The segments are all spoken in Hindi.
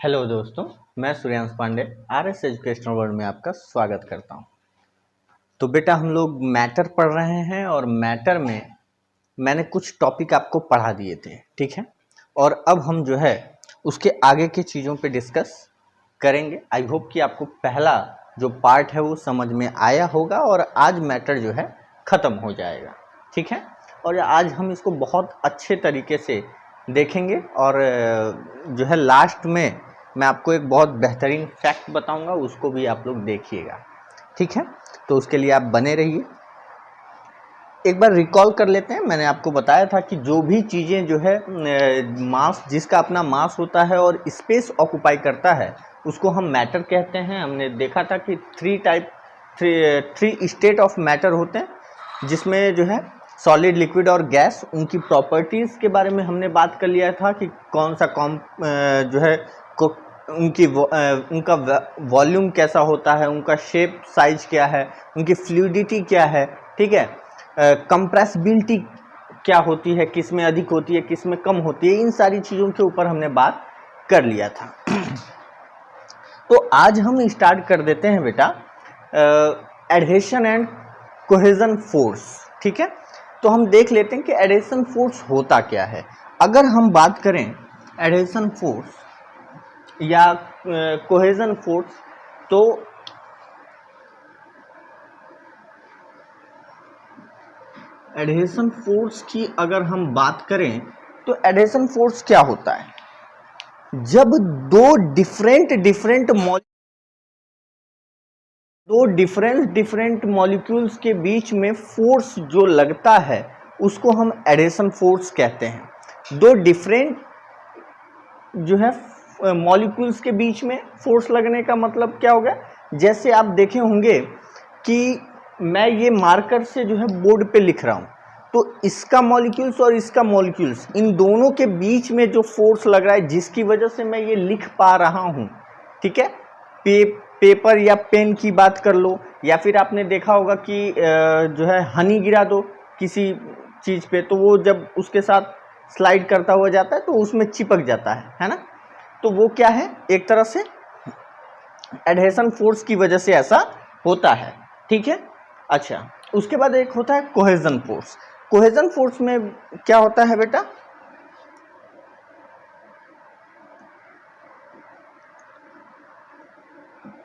हेलो दोस्तों, मैं Suryansh Pandey RS educational world में आपका स्वागत करता हूं। तो बेटा हम लोग मैटर पढ़ रहे हैं और मैटर में मैंने कुछ टॉपिक आपको पढ़ा दिए थे, ठीक है। और अब हम जो है उसके आगे की चीज़ों पे डिस्कस करेंगे। आई होप कि आपको पहला जो पार्ट है वो समझ में आया होगा और आज मैटर जो है ख़त्म हो जाएगा, ठीक है। और आज हम इसको बहुत अच्छे तरीके से देखेंगे और जो है लास्ट में मैं आपको एक बहुत बेहतरीन फैक्ट बताऊंगा, उसको भी आप लोग देखिएगा, ठीक है। तो उसके लिए आप बने रहिए। एक बार रिकॉल कर लेते हैं। मैंने आपको बताया था कि जो भी चीज़ें जो है मास, जिसका अपना मास होता है और स्पेस ऑक्यूपाई करता है, उसको हम मैटर कहते हैं। हमने देखा था कि थ्री स्टेट ऑफ मैटर होते हैं, जिसमें जो है सॉलिड, लिक्विड और गैस, उनकी प्रॉपर्टीज़ के बारे में हमने बात कर लिया था कि कौन सा जो है उनका वॉल्यूम कैसा होता है, उनका शेप साइज क्या है, उनकी फ्लूइडिटी क्या है, ठीक है। कंप्रेसिबिलिटी क्या होती है, किस में अधिक होती है, किस में कम होती है, इन सारी चीज़ों के ऊपर हमने बात कर लिया था। तो आज हम स्टार्ट कर देते हैं बेटा एडहेशन एंड कोहेजन फोर्स, ठीक है। तो हम देख लेते हैं कि एडहेशन फोर्स होता क्या है। अगर हम बात करें एडहेशन फोर्स या कोहेजन फोर्स, तो एडहेशन फोर्स की अगर हम बात करें तो एडहेशन फोर्स क्या होता है? जब दो डिफरेंट मॉलिक्यूल्स के बीच में फोर्स जो लगता है उसको हम एडहेशन फोर्स कहते हैं। दो डिफरेंट जो है मॉलिक्यूल्स के बीच में फोर्स लगने का मतलब क्या होगा? जैसे आप देखे होंगे कि मैं ये मार्कर से जो है बोर्ड पे लिख रहा हूँ, तो इसका मॉलिक्यूल्स और इसका मॉलिक्यूल्स, इन दोनों के बीच में जो फोर्स लग रहा है जिसकी वजह से मैं ये लिख पा रहा हूँ, ठीक है। पेपर या पेन की बात कर लो, या फिर आपने देखा होगा कि जो है हनी गिरा दो किसी चीज़ पे, तो वो जब उसके साथ स्लाइड करता हुआ जाता है तो उसमें चिपक जाता है ना। तो वो क्या है, एक तरह से एडहेशन फोर्स की वजह से ऐसा होता है, ठीक है। अच्छा, उसके बाद एक होता है कोहेजन फोर्स। कोहेजन फोर्स में क्या होता है बेटा?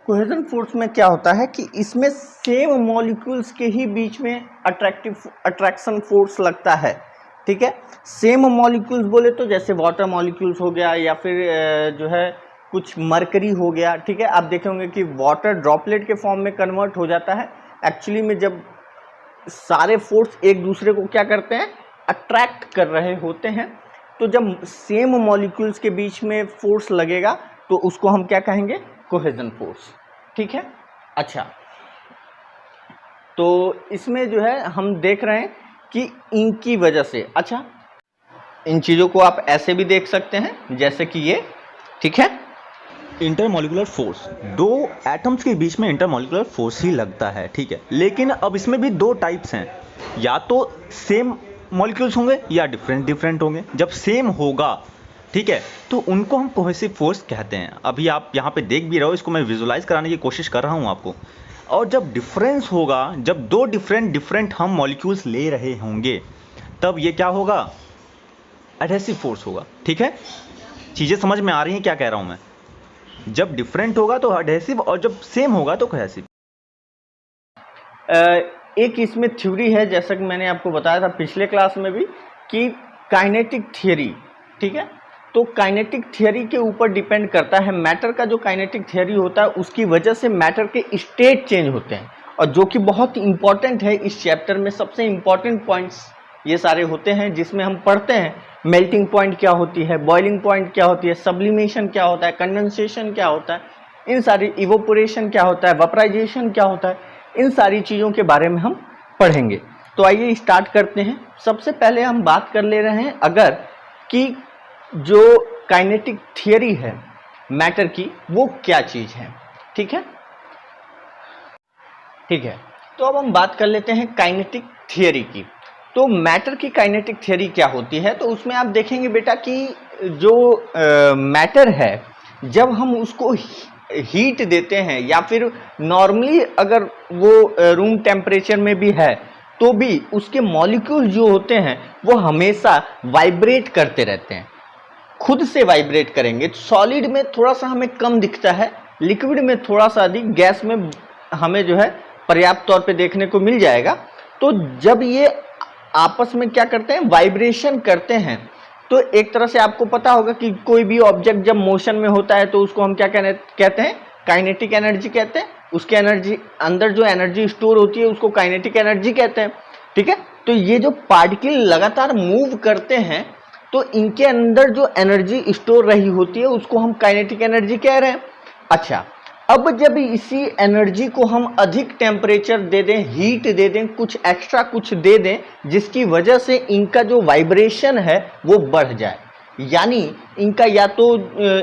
कोहेजन फोर्स में क्या होता है कि इसमें सेम मॉलिक्यूल्स के ही बीच में अट्रैक्शन फोर्स लगता है, ठीक है। सेम मॉलिक्यूल्स बोले तो जैसे वाटर मॉलिक्यूल्स हो गया, या फिर जो है कुछ मरकरी हो गया, ठीक है। आप देखे होंगे कि वाटर ड्रॉपलेट के फॉर्म में कन्वर्ट हो जाता है। एक्चुअली में जब सारे फोर्स एक दूसरे को क्या करते हैं, अट्रैक्ट कर रहे होते हैं, तो जब सेम मॉलिक्यूल्स के बीच में फोर्स लगेगा तो उसको हम क्या कहेंगे? कोहेजन फोर्स, ठीक है। अच्छा, तो इसमें जो है हम देख रहे हैं कि इनकी वजह से, अच्छा इन चीज़ों को आप ऐसे भी देख सकते हैं जैसे कि ये, ठीक है। इंटरमॉलिकुलर फोर्स, दो एटम्स के बीच में इंटरमॉलिकुलर फोर्स ही लगता है, ठीक है। लेकिन अब इसमें भी दो टाइप्स हैं, या तो सेम मॉलिक्यूल्स होंगे या डिफरेंट होंगे। जब सेम होगा, ठीक है, तो उनको हम कोहेसिव फोर्स कहते हैं। अभी आप यहाँ पे देख भी रहे हो, इसको मैं विजुलाइज कराने की कोशिश कर रहा हूँ आपको। और जब डिफरेंस होगा, जब दो डिफरेंट हम मॉलिक्यूल्स ले रहे होंगे, तब ये क्या होगा? एडहेसिव फोर्स होगा, ठीक है। चीज़ें समझ में आ रही हैं क्या कह रहा हूँ मैं? जब डिफरेंट होगा तो एडहेसिव, और जब सेम होगा तो कोहेसिव। एक इसमें थ्योरी है, जैसा कि मैंने आपको बताया था पिछले क्लास में भी, कि काइनेटिक थियरी, ठीक है। तो काइनेटिक थियरी के ऊपर डिपेंड करता है। मैटर का जो काइनेटिक थियरी होता है उसकी वजह से मैटर के स्टेट चेंज होते हैं, और जो कि बहुत इंपॉर्टेंट है। इस चैप्टर में सबसे इंपॉर्टेंट पॉइंट्स ये सारे होते हैं, जिसमें हम पढ़ते हैं मेल्टिंग पॉइंट क्या होती है, बॉइलिंग पॉइंट क्या होती है, सब्लिमेशन क्या होता है, कंडेंसेशन क्या होता है, इन सारी, इवोपोरेशन क्या होता है, वेपराइजेशन क्या होता है, इन सारी चीज़ों के बारे में हम पढ़ेंगे। तो आइए स्टार्ट करते हैं। सबसे पहले हम बात कर ले रहे हैं अगर कि जो काइनेटिक थियरी है मैटर की, वो क्या चीज़ है, ठीक है। ठीक है, तो अब हम बात कर लेते हैं काइनेटिक थियरी की। तो मैटर की काइनेटिक थियरी क्या होती है? तो उसमें आप देखेंगे बेटा कि जो मैटर है, जब हम उसको हीट देते हैं या फिर नॉर्मली अगर वो रूम टेम्परेचर में भी है तो भी उसके मॉलिक्यूल जो होते हैं वो हमेशा वाइब्रेट करते रहते हैं, खुद से वाइब्रेट करेंगे। सॉलिड में थोड़ा सा हमें कम दिखता है, लिक्विड में थोड़ा सा अधिक, गैस में हमें जो है पर्याप्त तौर पे देखने को मिल जाएगा। तो जब ये आपस में क्या करते हैं, वाइब्रेशन करते हैं, तो एक तरह से आपको पता होगा कि कोई भी ऑब्जेक्ट जब मोशन में होता है तो उसको हम क्या कहते हैं, काइनेटिक एनर्जी कहते हैं। उसके एनर्जी अंदर जो एनर्जी स्टोर होती है उसको काइनेटिक एनर्जी कहते हैं, ठीक है। तो ये जो पार्टिकल लगातार मूव करते हैं तो इनके अंदर जो एनर्जी स्टोर रही होती है उसको हम काइनेटिक एनर्जी कह रहे हैं। अच्छा, अब जब इसी एनर्जी को हम अधिक टेम्परेचर दे दें, हीट दे दें, कुछ एक्स्ट्रा कुछ दे दें, जिसकी वजह से इनका जो वाइब्रेशन है वो बढ़ जाए, यानी इनका या तो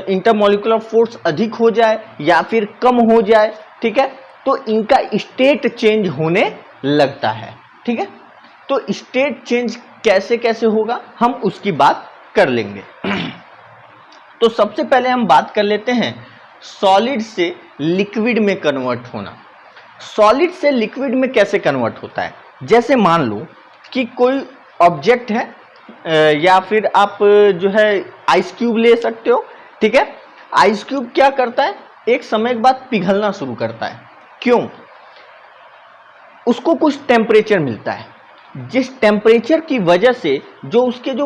इंटरमॉलिक्यूलर फोर्स अधिक हो जाए या फिर कम हो जाए, ठीक है, तो इनका स्टेट चेंज होने लगता है, ठीक है। तो स्टेट चेंज कैसे कैसे होगा हम उसकी बात कर लेंगे। तो सबसे पहले हम बात कर लेते हैं सॉलिड से लिक्विड में कन्वर्ट होना। सॉलिड से लिक्विड में कैसे कन्वर्ट होता है, जैसे मान लो कि कोई ऑब्जेक्ट है या फिर आप जो है आइस क्यूब ले सकते हो, ठीक है। आइस क्यूब क्या करता है, एक समय के बाद पिघलना शुरू करता है। क्यों? उसको कुछ टेम्परेचर मिलता है, जिस टेम्परेचर की वजह से जो उसके जो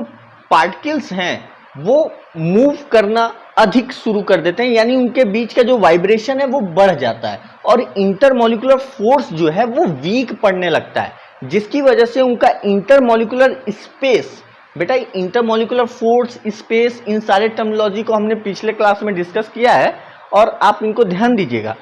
पार्टिकल्स हैं वो मूव करना अधिक शुरू कर देते हैं, यानी उनके बीच का जो वाइब्रेशन है वो बढ़ जाता है और इंटरमॉलिक्यूलर फोर्स जो है वो वीक पड़ने लगता है, जिसकी वजह से उनका इंटरमॉलिक्यूलर स्पेस, बेटा इंटरमॉलिक्यूलर फोर्स, स्पेस, इन सारे टर्मिनोलॉजी को हमने पिछले क्लास में डिस्कस किया है और आप इनको ध्यान दीजिएगा।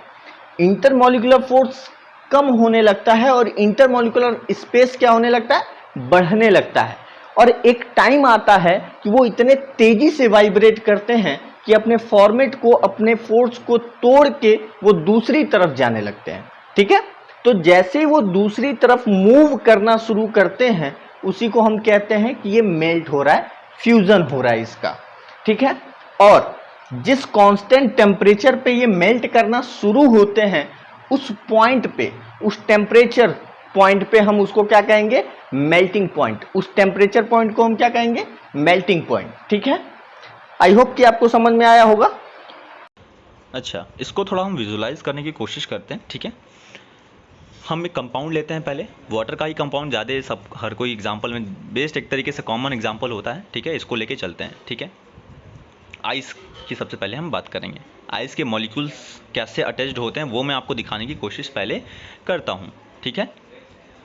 इंटरमॉलिक्यूलर फोर्स कम होने लगता है और इंटरमॉलिक्यूलर स्पेस क्या होने लगता है, बढ़ने लगता है। और एक टाइम आता है कि वो इतने तेजी से वाइब्रेट करते हैं कि अपने फॉर्मेट को, अपने फोर्स को तोड़ के वो दूसरी तरफ जाने लगते हैं, ठीक है। तो जैसे ही वो दूसरी तरफ मूव करना शुरू करते हैं उसी को हम कहते हैं कि ये मेल्ट हो रहा है, फ्यूजन हो रहा है इसका, ठीक है। और जिस कांस्टेंट टेम्परेचर पे ये मेल्ट करना शुरू होते हैं उस पॉइंट पे, उस टेम्परेचर पॉइंट पे हम उसको क्या कहेंगे, मेल्टिंग पॉइंट। उस टेम्परेचर पॉइंट को हम क्या कहेंगे, मेल्टिंग पॉइंट, ठीक है। आई होप कि आपको समझ में आया होगा। अच्छा, इसको थोड़ा हम विजुलाइज करने की कोशिश करते हैं, ठीक है। हम एक कंपाउंड लेते हैं, पहले वाटर का ही कंपाउंड ज़्यादा सब हर कोई एग्जांपल में बेस्ट एक तरीके से कॉमन एग्जांपल होता है, ठीक है। इसको लेके चलते हैं, ठीक है। आइस की सबसे पहले हम बात करेंगे। आइस के मॉलिक्यूल्स कैसे अटैच्ड होते हैं वो मैं आपको दिखाने की कोशिश पहले करता हूँ, ठीक है।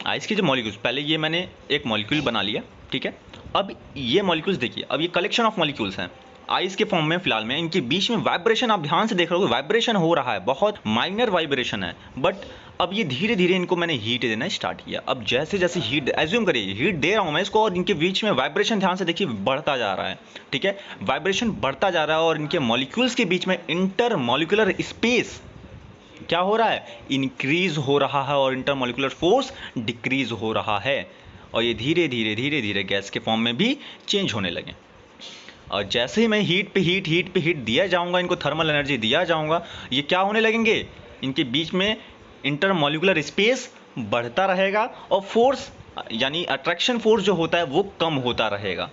आइस के जो मॉलिक्यूल्स, पहले ये मैंने एक मॉलिक्यूल बना लिया, ठीक है। अब ये मॉलिक्यूल्स देखिए, अब ये कलेक्शन ऑफ मॉलिक्यूल्स हैं आइस के फॉर्म में फिलहाल में। इनके बीच में वाइब्रेशन आप ध्यान से देख रहे हो, वाइब्रेशन हो रहा है, बहुत माइनर वाइब्रेशन है, बट अब ये धीरे धीरे इनको मैंने हीट देना स्टार्ट किया। अब जैसे जैसे हीट, एज्यूम करिए हीट दे रहा हूँ मैं इसको, और इनके बीच में वाइब्रेशन ध्यान से देखिए बढ़ता जा रहा है, ठीक है। वाइब्रेशन बढ़ता जा रहा है और इनके मॉलिक्यूल्स के बीच में इंटर मॉलिक्यूलर स्पेस क्या हो रहा है, इंक्रीज हो रहा है, और इंटरमॉलिक्यूलर फोर्स डिक्रीज हो रहा है। और ये धीरे धीरे धीरे धीरे गैस के फॉर्म में भी चेंज होने लगे। और जैसे ही मैं हीट पे हीट दिया जाऊंगा, इनको थर्मल एनर्जी दिया जाऊंगा, ये क्या होने लगेंगे, इनके बीच में इंटरमॉलिक्यूलर स्पेस बढ़ता रहेगा और फोर्स यानी अट्रैक्शन फोर्स जो होता है वो कम होता रहेगा,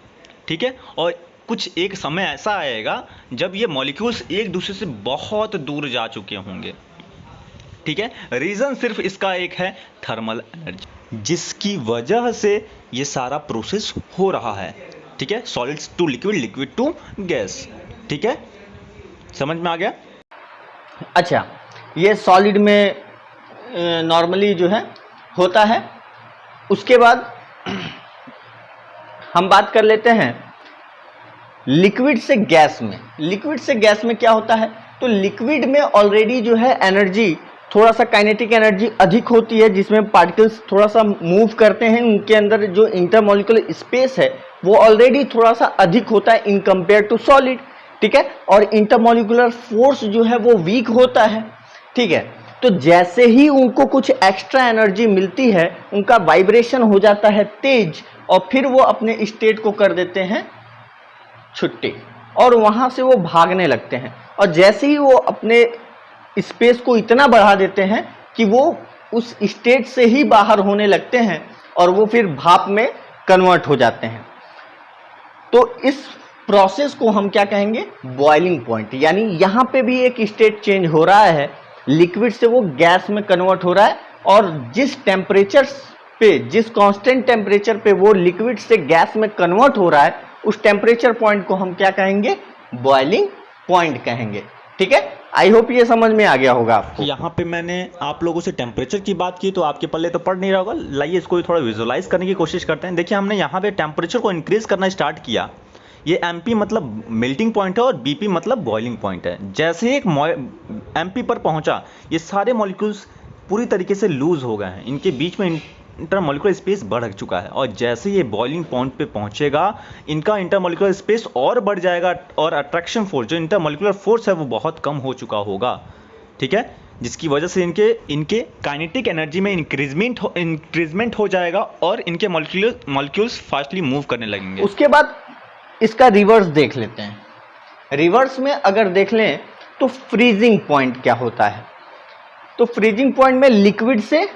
ठीक है। और कुछ एक समय ऐसा आएगा जब ये मॉलिक्यूल्स एक दूसरे से बहुत दूर जा चुके होंगे, ठीक है। रीजन सिर्फ इसका एक है, थर्मल एनर्जी, जिसकी वजह से ये सारा प्रोसेस हो रहा है, ठीक है। Solids to liquid, liquid to gas, ठीक है। समझ में आ गया? अच्छा, ये सॉलिड में नॉर्मली जो है होता है। उसके बाद हम बात कर लेते हैं लिक्विड से गैस में। लिक्विड से गैस में क्या होता है, तो लिक्विड में ऑलरेडी जो है एनर्जी, थोड़ा सा काइनेटिक एनर्जी अधिक होती है, जिसमें पार्टिकल्स थोड़ा सा मूव करते हैं, उनके अंदर जो इंटरमॉलिक्यूलर स्पेस है वो ऑलरेडी थोड़ा सा अधिक होता है इन कंपेयर टू सॉलिड, ठीक है। और इंटरमॉलिक्यूलर फोर्स जो है वो वीक होता है, ठीक है। तो जैसे ही उनको कुछ एक्स्ट्रा एनर्जी मिलती है उनका वाइब्रेशन हो जाता है तेज और फिर वो अपने स्टेट को कर देते हैं छुट्टी और वहां से वो भागने लगते हैं। और जैसे ही वो अपने स्पेस को इतना बढ़ा देते हैं कि वो उस स्टेट से ही बाहर होने लगते हैं और वो फिर भाप में कन्वर्ट हो जाते हैं। तो इस प्रोसेस को हम क्या कहेंगे, बॉइलिंग पॉइंट। यानी यहाँ पे भी एक स्टेट चेंज हो रहा है, लिक्विड से वो गैस में कन्वर्ट हो रहा है, और जिस टेम्परेचर पे, जिस कांस्टेंट टेम्परेचर पे वो लिक्विड से गैस में कन्वर्ट हो रहा है, उस टेम्परेचर पॉइंट को हम क्या कहेंगे, बॉइलिंग पॉइंट कहेंगे। ठीक है, आई होप ये समझ में आ गया होगा आपको। यहाँ पे मैंने आप लोगों से टेम्परेचर की बात की तो आपके पल्ले तो पड़ नहीं रहा होगा। लाइए इसको थोड़ा विजुअलाइज करने की कोशिश करते हैं। देखिए हमने यहाँ पे टेम्परेचर को इंक्रीज करना स्टार्ट किया। ये एमपी मतलब मेल्टिंग पॉइंट है और बीपी मतलब बॉइलिंग पॉइंट है। जैसे ही एक एमपी पर पहुंचा, ये सारे मॉलिक्यूल्स पूरी तरीके से लूज हो गए हैं, इनके बीच में इंटरमॉलिक्यूलर स्पेस बढ़ चुका है, और जैसे ये बॉइलिंग पॉइंट पे पहुंचेगा, इनका इंटरमॉलिक्यूलर स्पेस और बढ़ जाएगा, और अट्रैक्शन फोर्स, जो इंटरमॉलिक्यूलर फोर्स है, वो बहुत कम हो चुका होगा। ठीक है, जिसकी वजह से इनके काइनेटिक एनर्जी में इंक्रीजमेंट हो जाएगा और इनके मॉलिक्यूल्स फास्टली मूव करने लगेंगे। उसके बाद इसका रिवर्स देख लेते हैं। रिवर्स में अगर देख लें तो फ्रीजिंग पॉइंट क्या होता है। तो फ्रीजिंग पॉइंट में लिक्विड से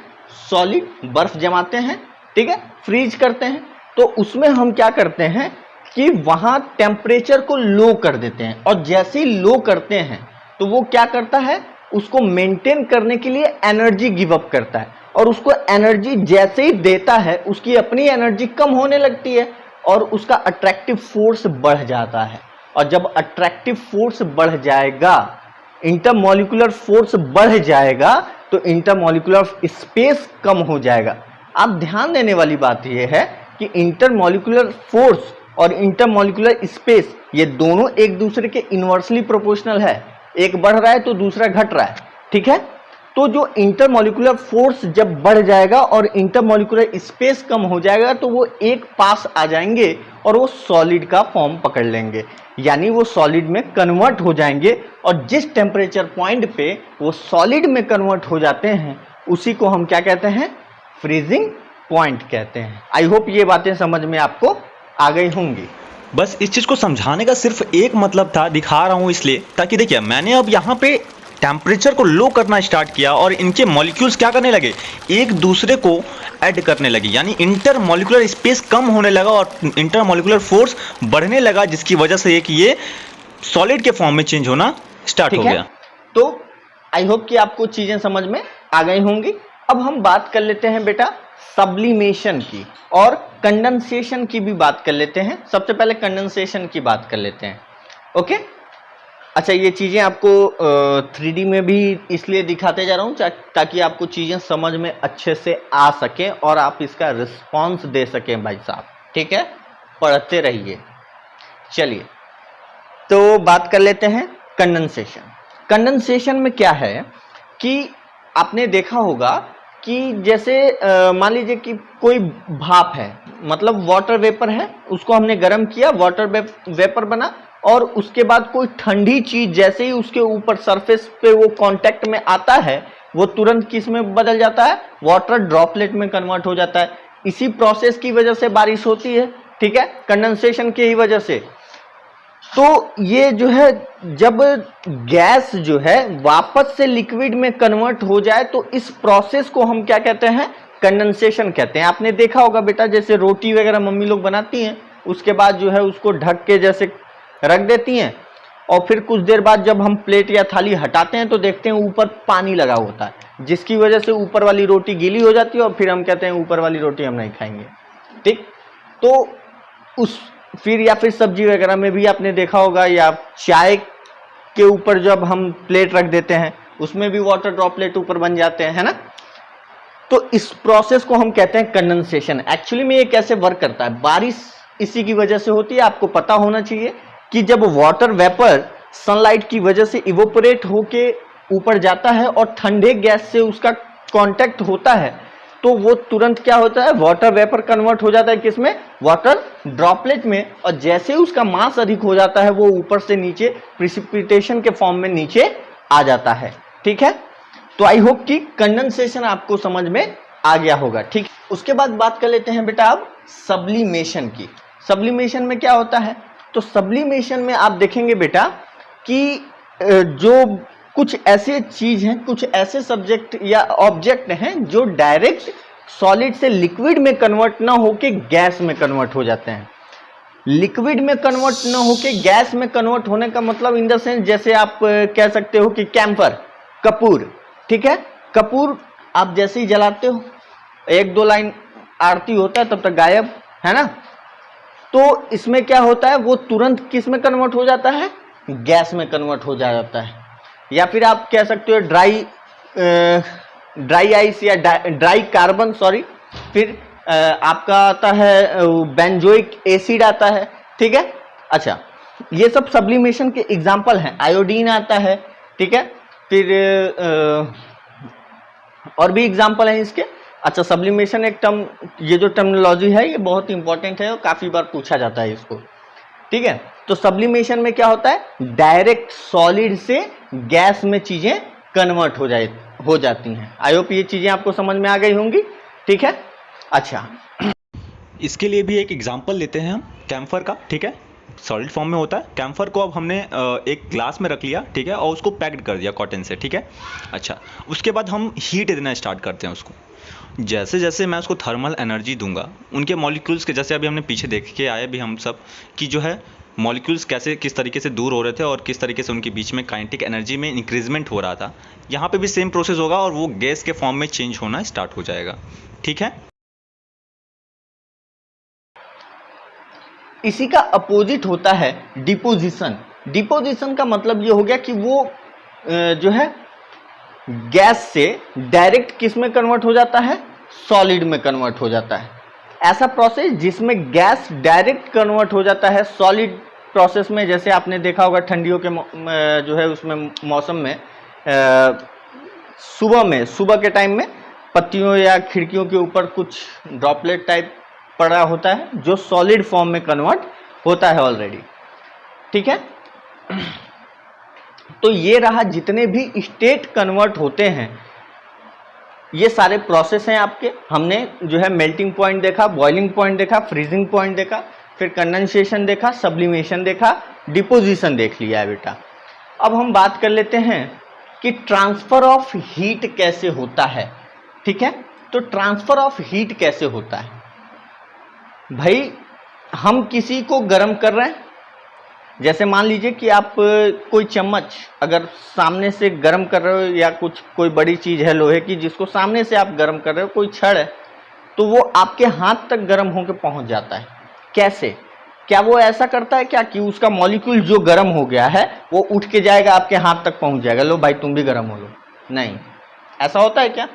सॉलिड बर्फ जमाते हैं, ठीक है, फ्रीज करते हैं। तो उसमें हम क्या करते हैं कि वहां टेम्परेचर को लो कर देते हैं, और जैसे ही लो करते हैं तो वो क्या करता है, उसको मेंटेन करने के लिए एनर्जी गिव अप करता है, और उसको एनर्जी जैसे ही देता है उसकी अपनी एनर्जी कम होने लगती है और उसका अट्रैक्टिव फोर्स बढ़ जाता है। और जब अट्रैक्टिव फोर्स बढ़ जाएगा, इंटरमॉलिक्यूलर फोर्स बढ़ जाएगा, तो इंटरमॉलिक्यूलर स्पेस कम हो जाएगा। आप ध्यान देने वाली बात यह है कि इंटरमॉलिक्यूलर फोर्स और इंटरमॉलिक्यूलर स्पेस ये दोनों एक दूसरे के इनवर्सली प्रोपोर्शनल है। एक बढ़ रहा है तो दूसरा घट रहा है। ठीक है, तो जो इंटरमॉलिक्यूलर फोर्स जब बढ़ जाएगा और इंटरमॉलिक्यूलर स्पेस कम हो जाएगा, तो वो एक पास आ जाएंगे और वो सॉलिड का फॉर्म पकड़ लेंगे, यानी वो सॉलिड में कन्वर्ट हो जाएंगे। और जिस टेम्परेचर पॉइंट पे वो सॉलिड में कन्वर्ट हो जाते हैं, उसी को हम क्या कहते हैं, फ्रीजिंग पॉइंट कहते हैं। आई होप ये बातें समझ में आपको आ गई होंगी। बस इस चीज को समझाने का सिर्फ एक मतलब था, दिखा रहा हूं इसलिए, ताकि देखिए मैंने अब यहाँ पे टेम्परेचर को लो करना स्टार्ट किया और इनके मॉलिक्यूल्स क्या करने लगे, एक दूसरे को ऐड करने लगे, यानी इंटर मॉलिक्यूलर स्पेस कम होने लगा और इंटर मॉलिक्यूलर फोर्स बढ़ने लगा, जिसकी वजह से एक ये सॉलिड के फॉर्म में चेंज होना स्टार्ट हो गया। तो आई होप कि आपको चीजें समझ में आ गई होंगी। अब हम बात कर लेते हैं बेटा सब्लिमेशन की, और कंडेंसेशन की भी बात कर लेते हैं। सबसे पहले कंडेंसेशन की बात कर लेते हैं। ओके, अच्छा, ये चीज़ें आपको 3D में भी इसलिए दिखाते जा रहा हूँ ताकि आपको चीज़ें समझ में अच्छे से आ सकें और आप इसका रिस्पॉन्स दे सकें भाई साहब। ठीक है, पढ़ते रहिए। चलिए, तो बात कर लेते हैं कंडेंसेशन। कंडेंसेशन में क्या है कि आपने देखा होगा कि जैसे मान लीजिए कि कोई भाप है, मतलब वाटर वेपर है, उसको हमने गर्म किया, वाटर वेपर बना, और उसके बाद कोई ठंडी चीज जैसे ही उसके ऊपर सरफेस पे वो कांटेक्ट में आता है, वो तुरंत किस में बदल जाता है, वाटर ड्रॉपलेट में कन्वर्ट हो जाता है। इसी प्रोसेस की वजह से बारिश होती है। ठीक है, कंडेंसेशन की ही वजह से। तो ये जो है, जब गैस जो है वापस से लिक्विड में कन्वर्ट हो जाए, तो इस प्रोसेस को हम क्या कहते हैं, कंडेंसेशन कहते हैं। आपने देखा होगा बेटा, जैसे रोटी वगैरह मम्मी लोग बनाती हैं, उसके बाद जो है उसको ढक के जैसे रख देती हैं, और फिर कुछ देर बाद जब हम प्लेट या थाली हटाते हैं तो देखते हैं ऊपर पानी लगा होता है, जिसकी वजह से ऊपर वाली रोटी गीली हो जाती है, और फिर हम कहते हैं ऊपर वाली रोटी हम नहीं खाएंगे। ठीक, तो उस फिर या फिर सब्जी वगैरह में भी आपने देखा होगा, या चाय के ऊपर जब हम प्लेट रख देते हैं उसमें भी वाटर ड्रॉपलेट ऊपर बन जाते हैं, है ना। तो इस प्रोसेस को हम कहते हैं कंडेंसेशन। एक्चुअली में ये कैसे वर्क करता है, बारिश इसी की वजह से होती है। आपको पता होना चाहिए कि जब वाटर वेपर सनलाइट की वजह से इवोपरेट होके ऊपर जाता है और ठंडे गैस से उसका कांटेक्ट होता है, तो वो तुरंत क्या होता है, वाटर वेपर कन्वर्ट हो जाता है किसमें, वाटर ड्रॉपलेट में। और जैसे ही उसका मास अधिक हो जाता है, वो ऊपर से नीचे प्रिसिपिटेशन के फॉर्म में नीचे आ जाता है। ठीक है, तो आई होप कि कंडेंसेशन आपको समझ में आ गया होगा। ठीक, उसके बाद बात कर लेते हैं बेटा अब सब्लिमेशन की। सब्लिमेशन में क्या होता है, तो सब्लिमेशन में आप देखेंगे बेटा कि जो कुछ ऐसे चीज हैं, कुछ ऐसे सब्जेक्ट या ऑब्जेक्ट हैं जो डायरेक्ट सॉलिड से लिक्विड में कन्वर्ट ना होके गैस में कन्वर्ट हो जाते हैं। लिक्विड में कन्वर्ट ना होके गैस में कन्वर्ट होने का मतलब इन द सेंस, जैसे आप कह सकते हो कि कैंपर, कपूर, ठीक है, कपूर आप जैसे ही जलाते हो, एक दो लाइन आरती होता है तब तक गायब, है ना। तो इसमें क्या होता है, वो तुरंत किस में कन्वर्ट हो जाता है, गैस में कन्वर्ट हो जाता है। या फिर आप कह सकते हो ड्राई आइस या ड्राई कार्बन, सॉरी, फिर आपका आता है बेंजोइक एसिड आता है, ठीक है। अच्छा, ये सब सब्लिमेशन के एग्जाम्पल हैं। आयोडीन आता है, ठीक है, फिर और भी एग्जाम्पल हैं इसके। अच्छा, सब्लिमेशन एक टर्म, ये जो टर्मिनोलॉजी है ये बहुत इंपॉर्टेंट है और काफी बार पूछा जाता है इसको, ठीक है। तो सब्लिमेशन में क्या होता है, डायरेक्ट सॉलिड से गैस में चीजें कन्वर्ट हो जाती हैं। आई होप ये चीजें आपको समझ में आ गई होंगी, ठीक है। अच्छा, इसके लिए भी एक एग्जांपल लेते हैं हम कैम्फर का, ठीक है। सॉलिड फॉर्म में होता है कैम्फर को। अब हमने एक ग्लास में रख लिया, ठीक है, और उसको पैक्ड कर दिया कॉटन से, ठीक है। अच्छा, उसके बाद हम हीट देना स्टार्ट करते हैं उसको। जैसे जैसे मैं उसको थर्मल एनर्जी दूंगा, उनके मॉलिक्यूल्स के, जैसे अभी हमने पीछे देख के आए भी हम सब कि जो है मॉलिक्यूल्स कैसे किस तरीके से दूर हो रहे थे और किस तरीके से उनके बीच में काइनेटिक एनर्जी में इंक्रीजमेंट हो रहा था। यहाँ पे भी सेम प्रोसेस होगा और वो गैस के फॉर्म में चेंज होना स्टार्ट हो जाएगा, ठीक है। इसी का अपोजिट होता है डिपोजिशन। डिपोजिशन का मतलब ये हो गया कि वो जो है गैस से डायरेक्ट किस में कन्वर्ट हो जाता है, सॉलिड में कन्वर्ट हो जाता है। ऐसा प्रोसेस जिसमें गैस डायरेक्ट कन्वर्ट हो जाता है सॉलिड प्रोसेस में, जैसे आपने देखा होगा ठंडियों के जो है उसमें मौसम में सुबह के टाइम में पत्तियों या खिड़कियों के ऊपर कुछ ड्रॉपलेट टाइप पड़ा होता है जो सॉलिड फॉर्म में कन्वर्ट होता है ऑलरेडी, ठीक है। तो ये रहा, जितने भी स्टेट कन्वर्ट होते हैं ये सारे प्रोसेस हैं आपके। हमने जो है मेल्टिंग पॉइंट देखा, बॉइलिंग पॉइंट देखा, फ्रीजिंग पॉइंट देखा, फिर कंडेंसेशन देखा, सब्लिमेशन देखा, डिपोजिशन देख लिया है बेटा। अब हम बात कर लेते हैं कि ट्रांसफर ऑफ हीट कैसे होता है, ठीक है। तो ट्रांसफर ऑफ हीट कैसे होता है भाई, हम किसी को गर्म कर रहे हैं, जैसे मान लीजिए कि आप कोई चम्मच अगर सामने से गर्म कर रहे हो या कोई बड़ी चीज है लोहे की जिसको सामने से आप गर्म कर रहे हो, कोई छड़ है, तो वो आपके हाथ तक गर्म होकर पहुंच जाता है। कैसे? क्या वो ऐसा करता है क्या कि उसका मॉलिक्यूल जो गर्म हो गया है वो उठ के जाएगा आपके हाथ तक पहुंच जाएगा, लो भाई तुम भी गर्म हो लो? नहीं, ऐसा होता है क्या?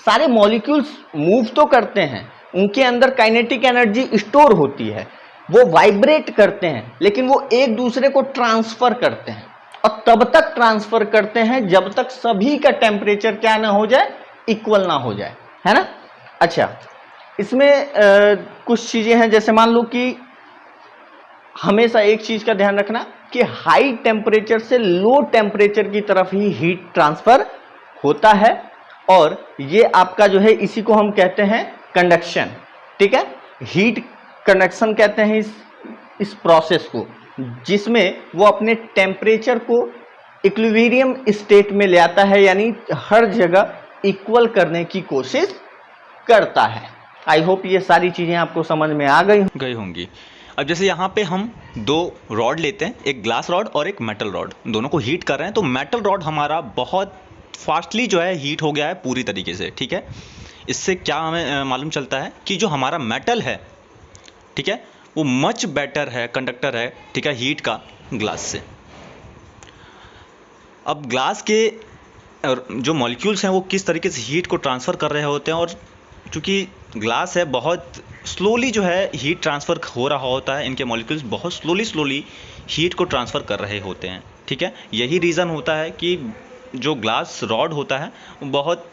सारे मॉलिक्यूल्स मूव तो करते हैं, उनके अंदर काइनेटिक एनर्जी स्टोर होती है, वो वाइब्रेट करते हैं, लेकिन वो एक दूसरे को ट्रांसफर करते हैं और तब तक ट्रांसफर करते हैं जब तक सभी का टेम्परेचर क्या ना हो जाए, इक्वल ना हो जाए, है ना। अच्छा, इसमें कुछ चीजें हैं, जैसे मान लो कि हमेशा एक चीज का ध्यान रखना कि हाई टेम्परेचर से लो टेम्परेचर की तरफ ही हीट ट्रांसफर होता है, और ये आपका जो है इसी को हम कहते हैं कंडक्शन, ठीक है। हीट कंडक्शन कहते हैं इस प्रोसेस को, जिसमें वो अपने टेम्परेचर को इक्विलिब्रियम स्टेट में ले आता है, यानी हर जगह इक्वल करने की कोशिश करता है। आई होप ये सारी चीजें आपको समझ में आ गई होंगी। अब जैसे यहाँ पे हम दो रॉड लेते हैं, एक ग्लास रॉड और एक मेटल रॉड, दोनों को हीट कर रहे हैं। तो मेटल रॉड हमारा बहुत फास्टली जो है हीट हो गया है पूरी तरीके से, ठीक है। इससे क्या हमें मालूम चलता है कि जो हमारा मेटल है, ठीक है, वो मच बेटर है, कंडक्टर है, ठीक है, हीट का ग्लास से। अब ग्लास के जो मॉलिक्यूल्स हैं वो किस तरीके से हीट को ट्रांसफ़र कर रहे होते हैं, और चूँकि ग्लास है बहुत स्लोली जो है हीट ट्रांसफ़र हो रहा होता है, इनके मॉलिक्यूल्स बहुत स्लोली हीट को ट्रांसफ़र कर रहे होते हैं, ठीक है। यही रीज़न होता है कि जो ग्लास रॉड होता है वो बहुत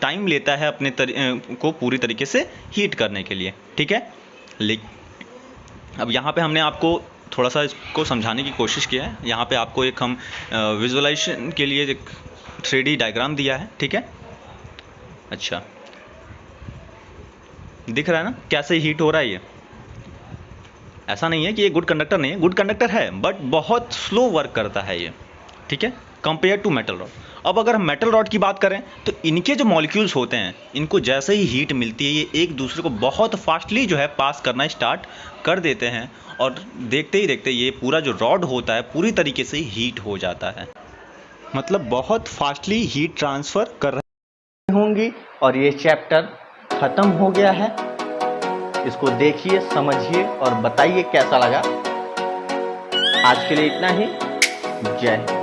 टाइम लेता है अपने को पूरी तरीके से हीट करने के लिए, ठीक है। अब यहाँ पे हमने आपको थोड़ा सा इसको समझाने की कोशिश किया है। यहाँ पे आपको एक हम विजुअलाइजेशन के लिए एक 3D डायग्राम दिया है, ठीक है। अच्छा, दिख रहा है ना कैसे हीट हो रहा है ये? ऐसा नहीं है कि ये गुड कंडक्टर नहीं है, गुड कंडक्टर है, बट बहुत स्लो वर्क करता है ये, ठीक है, कंपेयर टू मेटल रॉड। अब अगर हम मेटल रॉड की बात करें तो इनके जो मॉलिक्यूल्स होते हैं, इनको जैसे ही हीट मिलती है ये एक दूसरे को बहुत फास्टली जो है पास करना स्टार्ट कर देते हैं, और देखते ही देखते ये पूरा जो रॉड होता है पूरी तरीके से हीट हो जाता है, मतलब बहुत फास्टली हीट ट्रांसफ़र कर रहे होंगी। और ये चैप्टर ख़त्म हो गया है। इसको देखिए, समझिए और बताइए कैसा लगा। आज के लिए इतना ही। जय हिंद।